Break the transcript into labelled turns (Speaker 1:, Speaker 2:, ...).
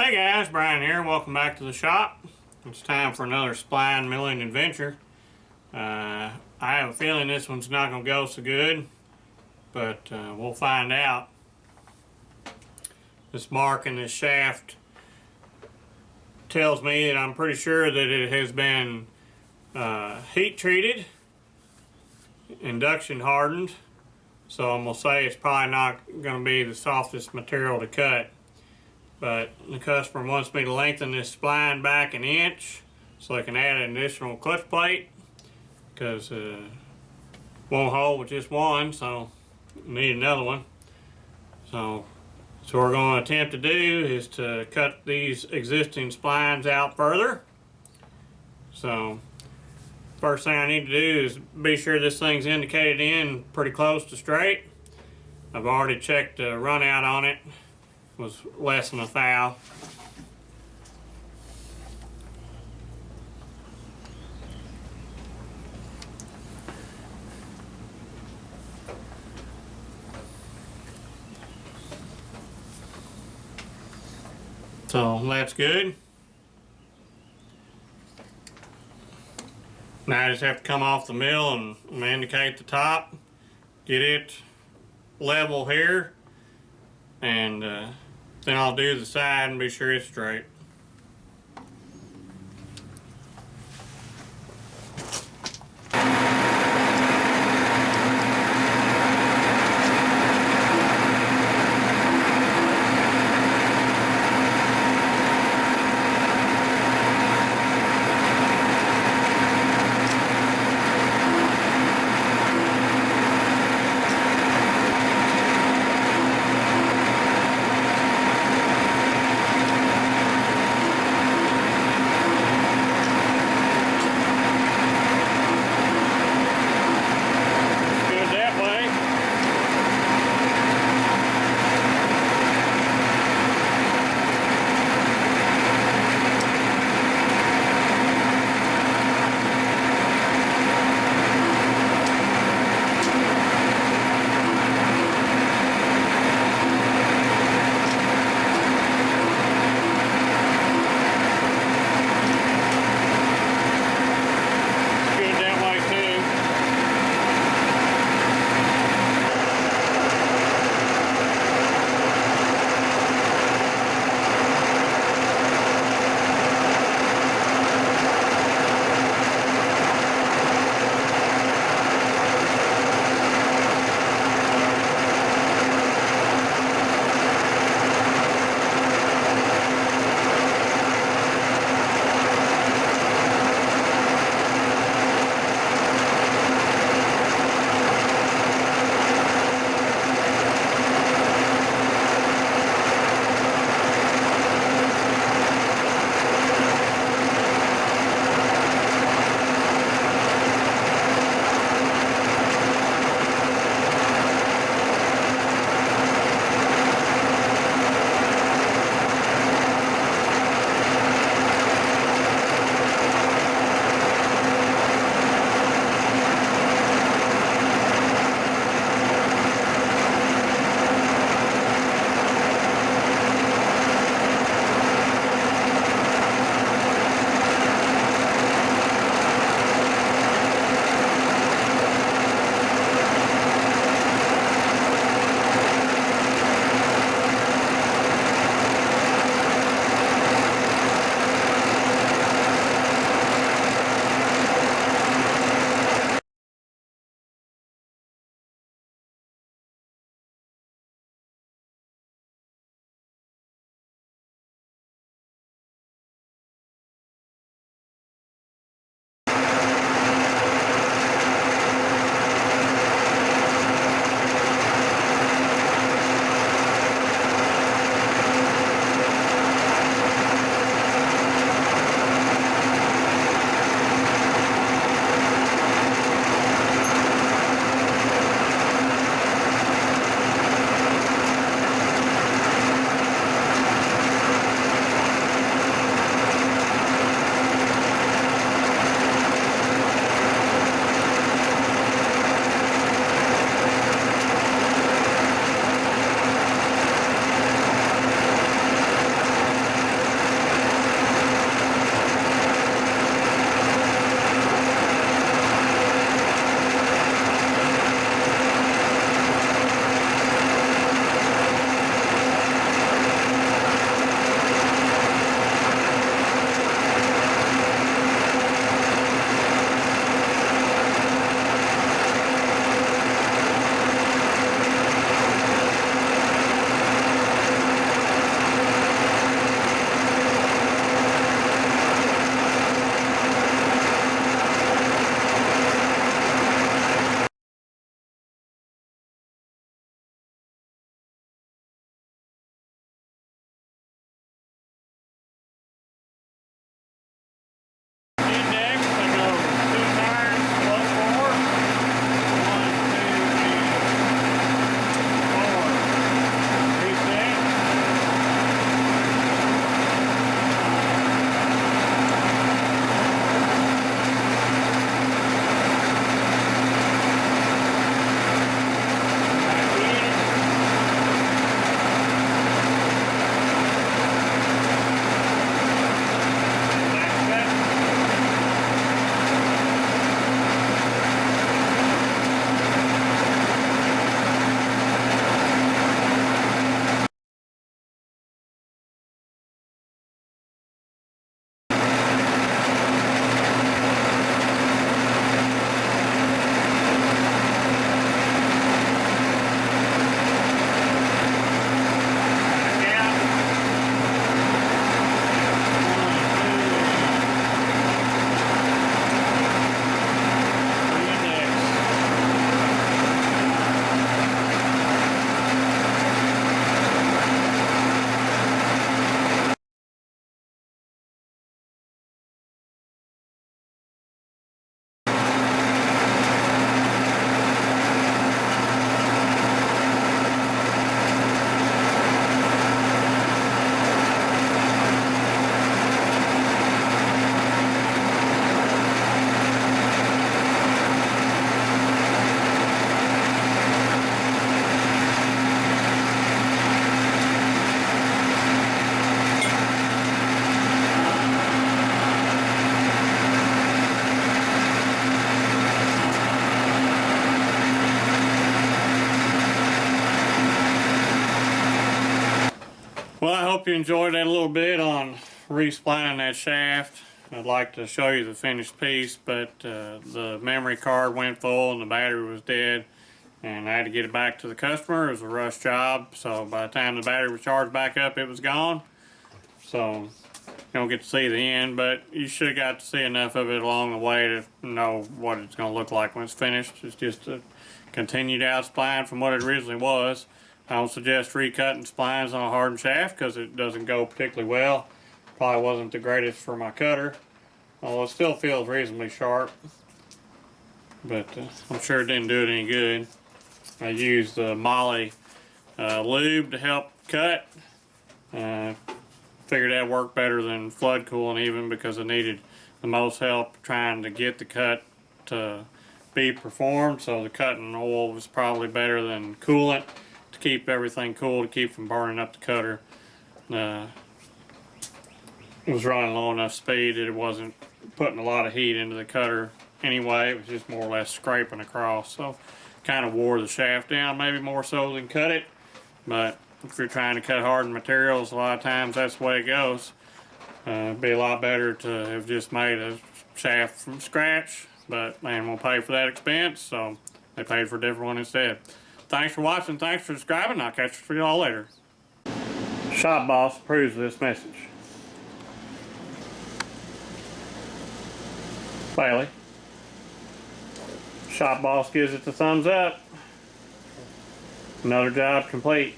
Speaker 1: Hey guys, Brian here. Welcome back to the shop. It's time for another spline milling adventure. I have a feeling this one's not going to go so good, but we'll find out. This mark in this shaft tells me that I'm pretty sure that it has been heat treated, induction hardened, so I'm going to say it's probably not going to be the softest material to cut. But the customer wants me to lengthen this spline back an inch so I can add an additional clutch plate, because it won't hold with just one, so need another one. So what we're going to attempt to do is to cut these existing splines out further. So first thing I need to do is be sure this thing's indicated in pretty close to straight. I've already checked the run out on it. Was less than a thou. So that's good. Now I just have to come off the mill and indicate the top, get it level here, and then I'll do the side and be sure it's straight. I hope you enjoyed that little bit on resplining that shaft. I'd like to show you the finished piece, but the memory card went full and the battery was dead, and I had to get it back to the customer. It was a rush job, so by the time the battery was charged back up, it was gone. So you don't get to see the end, but you should have got to see enough of it along the way to know what it's going to look like when it's finished. It's just a continued out spline from what it originally was. I don't suggest recutting splines on a hardened shaft because it doesn't go particularly well. Probably wasn't the greatest for my cutter, although it still feels reasonably sharp, but I'm sure it didn't do it any good. I used the Molly lube to help cut. Figured that worked better than flood cooling even, because I needed the most help trying to get the cut to be performed. So the cutting oil was probably better than coolant to keep everything cool, to keep from burning up the cutter. It was running low enough speed that it wasn't putting a lot of heat into the cutter anyway. It was just more or less scraping across, so kind of wore the shaft down, maybe more so than cut it. But if you're trying to cut hardened materials, a lot of times that's the way it goes. It'd be a lot better to have just made a shaft from scratch, but man won't pay for that expense, so they paid for a different one instead. Thanks for watching, thanks for subscribing. I'll catch you for y'all later. Shop Boss approves of this message. Bailey. Shop Boss gives it the thumbs up. Another job complete.